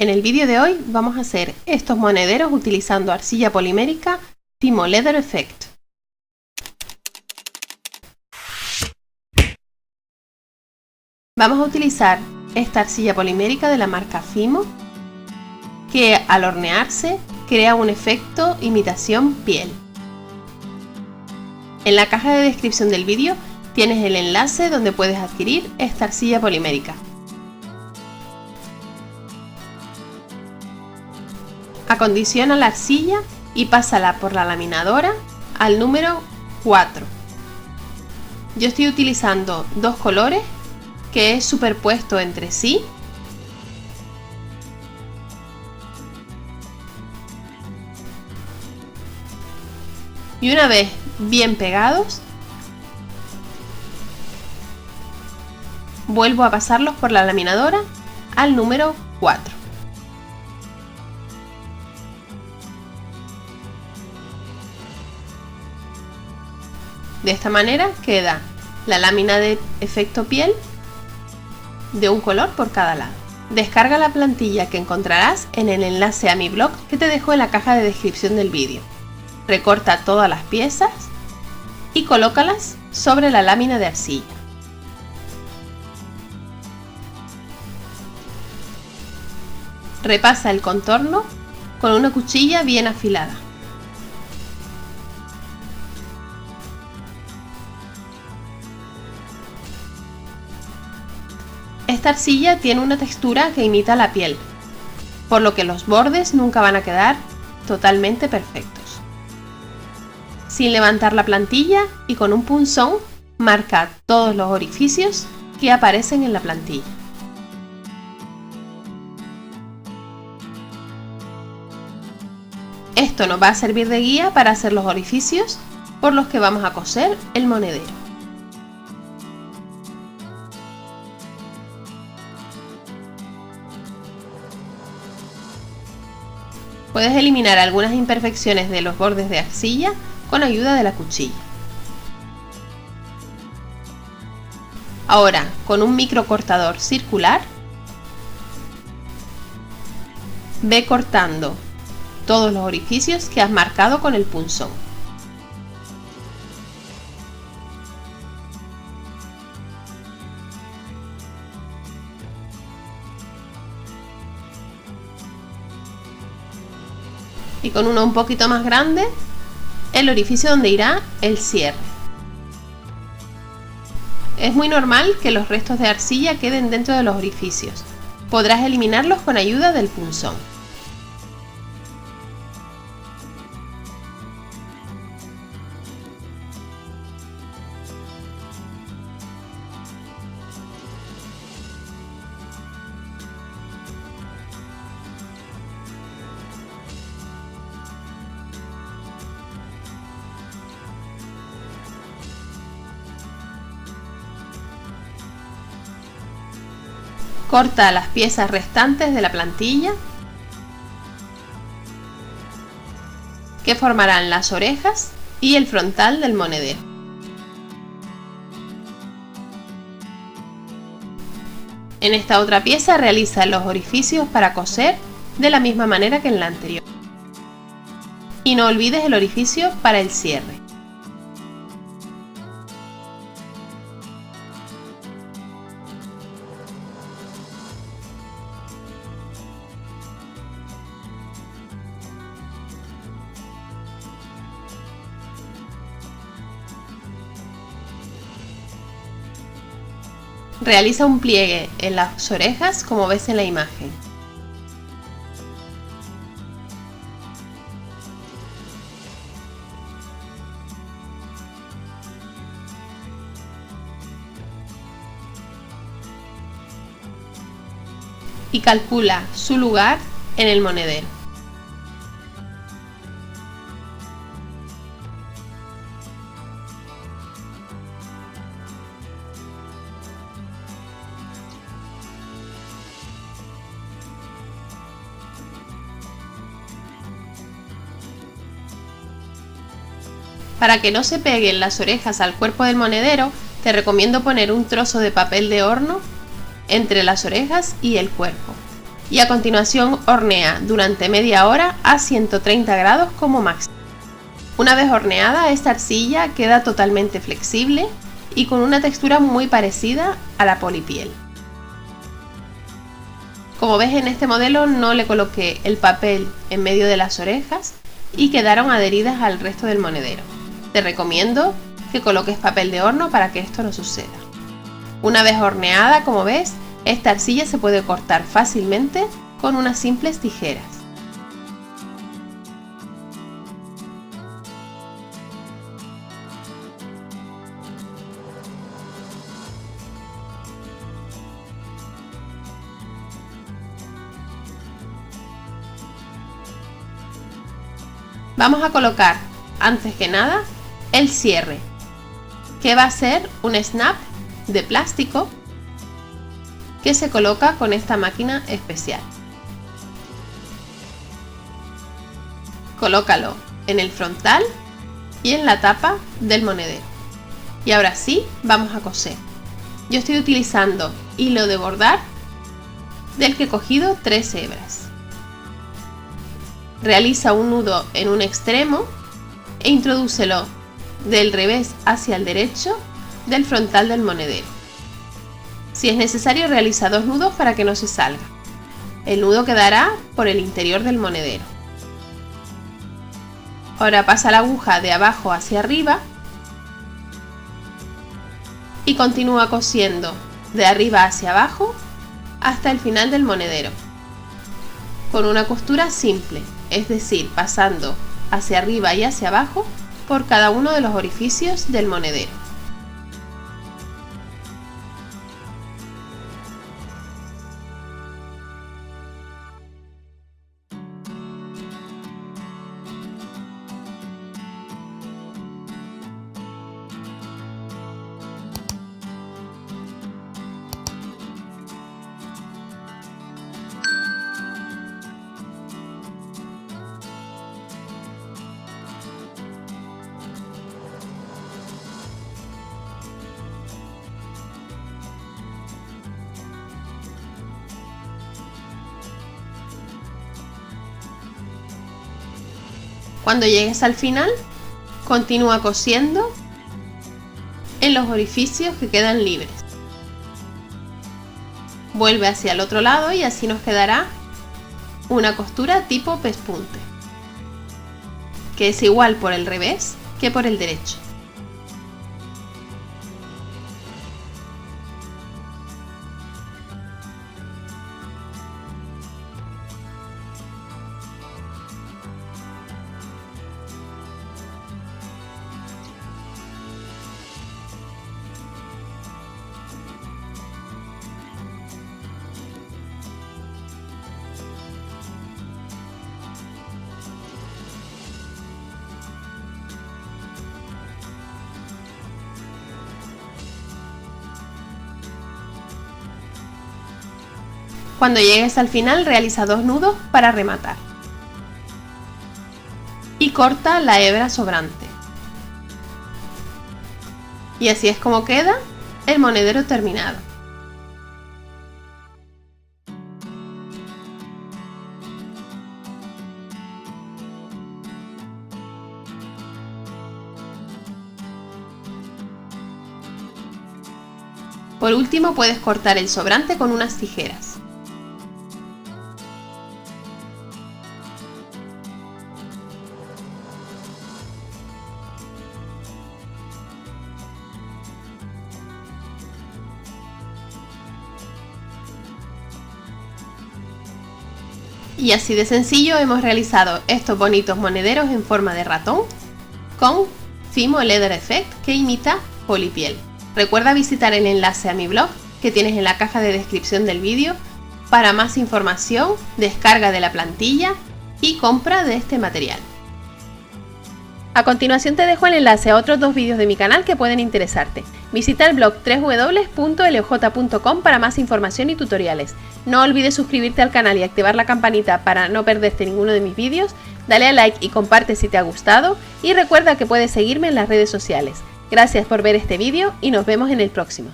En el vídeo de hoy vamos a hacer estos monederos utilizando arcilla polimérica Fimo Leather Effect. Vamos a utilizar esta arcilla polimérica de la marca Fimo, que al hornearse crea un efecto imitación piel. En la caja de descripción del vídeo tienes el enlace donde puedes adquirir esta arcilla polimérica. Acondiciona la arcilla y pásala por la laminadora al número 4. Yo estoy utilizando dos colores que he superpuesto entre sí . Y una vez bien pegados, vuelvo a pasarlos por la laminadora al número 4. De esta manera queda la lámina de efecto piel de un color por cada lado. Descarga la plantilla que encontrarás en el enlace a mi blog que te dejo en la caja de descripción del vídeo. Recorta todas las piezas y colócalas sobre la lámina de arcilla. Repasa el contorno con una cuchilla bien afilada. Esta arcilla tiene una textura que imita la piel, por lo que los bordes nunca van a quedar totalmente perfectos. Sin levantar la plantilla y con un punzón, marca todos los orificios que aparecen en la plantilla. Esto nos va a servir de guía para hacer los orificios por los que vamos a coser el monedero. Puedes eliminar algunas imperfecciones de los bordes de arcilla con ayuda de la cuchilla. Ahora, con un microcortador circular, ve cortando todos los orificios que has marcado con el punzón. Y con uno un poquito más grande, el orificio donde irá el cierre. Es muy normal que los restos de arcilla queden dentro de los orificios. Podrás eliminarlos con ayuda del punzón. Corta las piezas restantes de la plantilla que formarán las orejas y el frontal del monedero. En esta otra pieza realiza los orificios para coser de la misma manera que en la anterior. Y no olvides el orificio para el cierre. Realiza un pliegue en las orejas como ves en la imagen. Y calcula su lugar en el monedero. Para que no se peguen las orejas al cuerpo del monedero, te recomiendo poner un trozo de papel de horno entre las orejas y el cuerpo. y a continuación hornea durante media hora a 130 grados como máximo. Una vez horneada, esta arcilla queda totalmente flexible y con una textura muy parecida a la polipiel. Como ves, en este modelo no le coloqué el papel en medio de las orejas y quedaron adheridas al resto del monedero. Te recomiendo que coloques papel de horno para que esto no suceda. Una vez horneada, como ves, esta arcilla se puede cortar fácilmente con unas simples tijeras. Vamos a colocar, antes que nada, el cierre, que va a ser un snap de plástico que se coloca con esta máquina especial. Colócalo en el frontal y en la tapa del monedero. Y ahora sí, vamos a coser. Yo estoy utilizando hilo de bordar del que he cogido 3 hebras. Realiza un nudo en un extremo e introdúcelo del revés hacia el derecho del frontal del monedero. Si es necesario, realiza 2 nudos para que no se salga. El nudo quedará por el interior del monedero. Ahora pasa la aguja de abajo hacia arriba y continúa cosiendo de arriba hacia abajo hasta el final del monedero, con una costura simple, es decir, pasando hacia arriba y hacia abajo por cada uno de los orificios del monedero. Cuando llegues al final, continúa cosiendo en los orificios que quedan libres. Vuelve hacia el otro lado y así nos quedará una costura tipo pespunte, que es igual por el revés que por el derecho. Cuando llegues al final, realiza 2 nudos para rematar y corta la hebra sobrante. Y así es como queda el monedero terminado. Por último, puedes cortar el sobrante con unas tijeras. Y así de sencillo hemos realizado estos bonitos monederos en forma de ratón con Fimo Leather Effect que imita polipiel. Recuerda visitar el enlace a mi blog que tienes en la caja de descripción del vídeo para más información, descarga de la plantilla y compra de este material. A continuación te dejo el enlace a otros 2 vídeos de mi canal que pueden interesarte. Visita el blog www.loj.com para más información y tutoriales. No olvides suscribirte al canal y activar la campanita para no perderte ninguno de mis vídeos. Dale a like y comparte si te ha gustado y recuerda que puedes seguirme en las redes sociales. Gracias por ver este vídeo y nos vemos en el próximo.